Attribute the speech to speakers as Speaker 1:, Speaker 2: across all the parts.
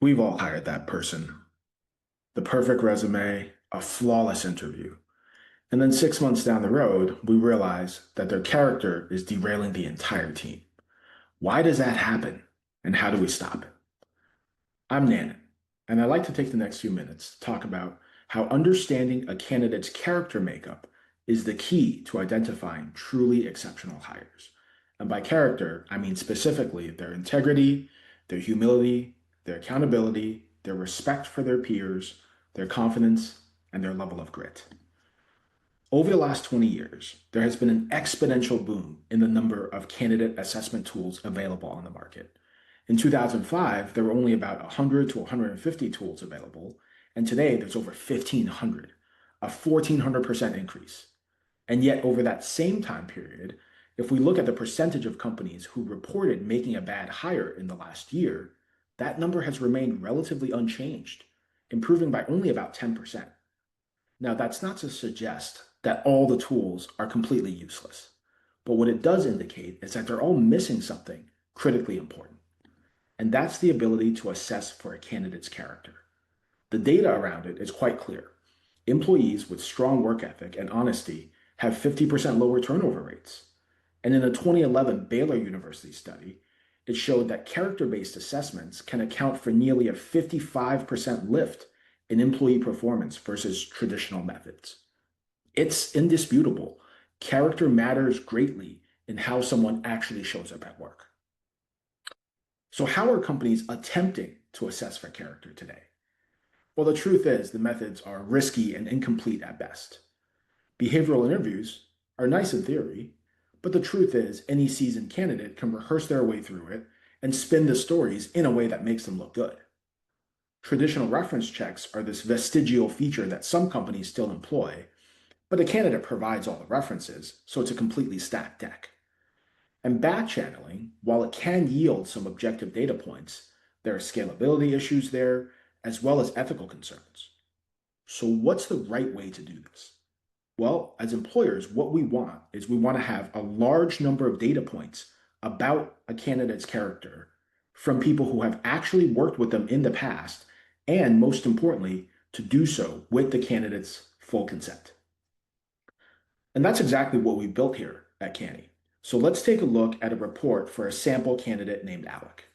Speaker 1: We've all hired that person. The perfect resume, a flawless interview. And then 6 months down the road, we realize that their character is derailing the entire team. Why does that happen? And how do we stop it? I'm Nannan, and I'd like to take the next few minutes to talk about how understanding a candidate's character makeup is the key to identifying truly exceptional hires. And by character, I mean specifically their integrity, their humility, their accountability, their respect for their peers, their confidence, and their level of grit. Over the last 20 years, there has been an exponential boom in the number of candidate assessment tools available on the market. In 2005, there were only about 100 to 150 tools available, and today there's over 1,500, a 1,400% increase. And yet, over that same time period, if we look at the percentage of companies who reported making a bad hire in the last year, that number has remained relatively unchanged, improving by only about 10%. Now, that's not to suggest that all the tools are completely useless, but what it does indicate is that they're all missing something critically important, and that's the ability to assess for a candidate's character. The data around it is quite clear. Employees with strong work ethic and honesty have 50% lower turnover rates. And in a 2011 Baylor University study, it showed that character-based assessments can account for nearly a 55% lift in employee performance versus traditional methods. It's indisputable. Character matters greatly in how someone actually shows up at work. So how are companies attempting to assess for character today? Well, the truth is the methods are risky and incomplete at best. Behavioral interviews are nice in theory, but the truth is any seasoned candidate can rehearse their way through it and spin the stories in a way that makes them look good. Traditional reference checks are this vestigial feature that some companies still employ, but the candidate provides all the references, so it's a completely stacked deck. And back channeling, while it can yield some objective data points, there are scalability issues there, as well as ethical concerns. So what's the right way to do this? Well, as employers, what we want is we want to have a large number of data points about a candidate's character from people who have actually worked with them in the past, and most importantly, to do so with the candidate's full consent. And that's exactly what we built here at KANNY. So let's take a look at a report for a sample candidate named Alec.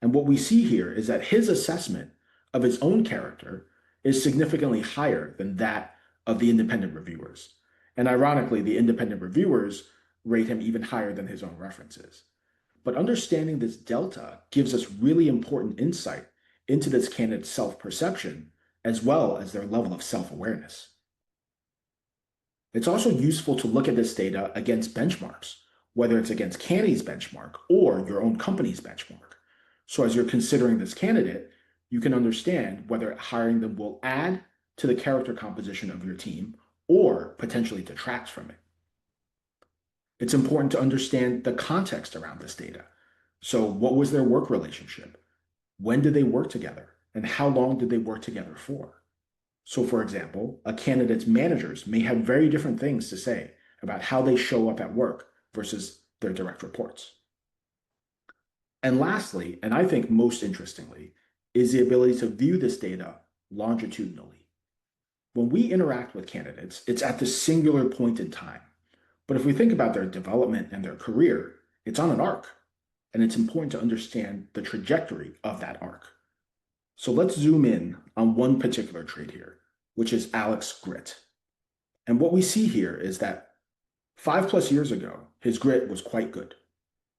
Speaker 1: And what we see here is that his assessment of his own character is significantly higher than that of the independent reviewers. And ironically, the independent reviewers rate him even higher than his own references. But understanding this delta gives us really important insight into this candidate's self-perception as well as their level of self-awareness. It's also useful to look at this data against benchmarks, whether it's against KANNY's benchmark or your own company's benchmark. So as you're considering this candidate, you can understand whether hiring them will add to the character composition of your team or potentially detract from it. It's important to understand the context around this data. So what was their work relationship? When did they work together? And how long did they work together for? So for example, a candidate's managers may have very different things to say about how they show up at work versus their direct reports. And lastly, and I think most interestingly, is the ability to view this data longitudinally. When we interact with candidates, it's at the singular point in time. But if we think about their development and their career, it's on an arc, and it's important to understand the trajectory of that arc. So let's zoom in on one particular trait here, which is Alec's grit. And what we see here is that 5+ years ago, his grit was quite good.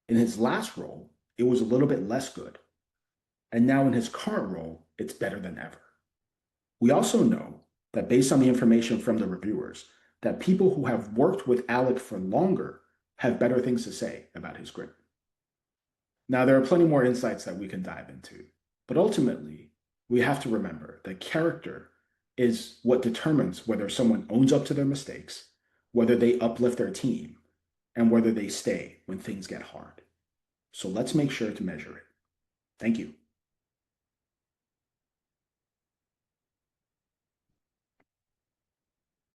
Speaker 1: In his last role, it was a little bit less good. And now in his current role, it's better than ever. We also know that based on the information from the reviewers, that people who have worked with Alec for longer have better things to say about his grit. Now, there are plenty more insights that we can dive into, but ultimately, we have to remember that character is what determines whether someone owns up to their mistakes, whether they uplift their team, and whether they stay when things get hard. So let's make sure to measure it. Thank you.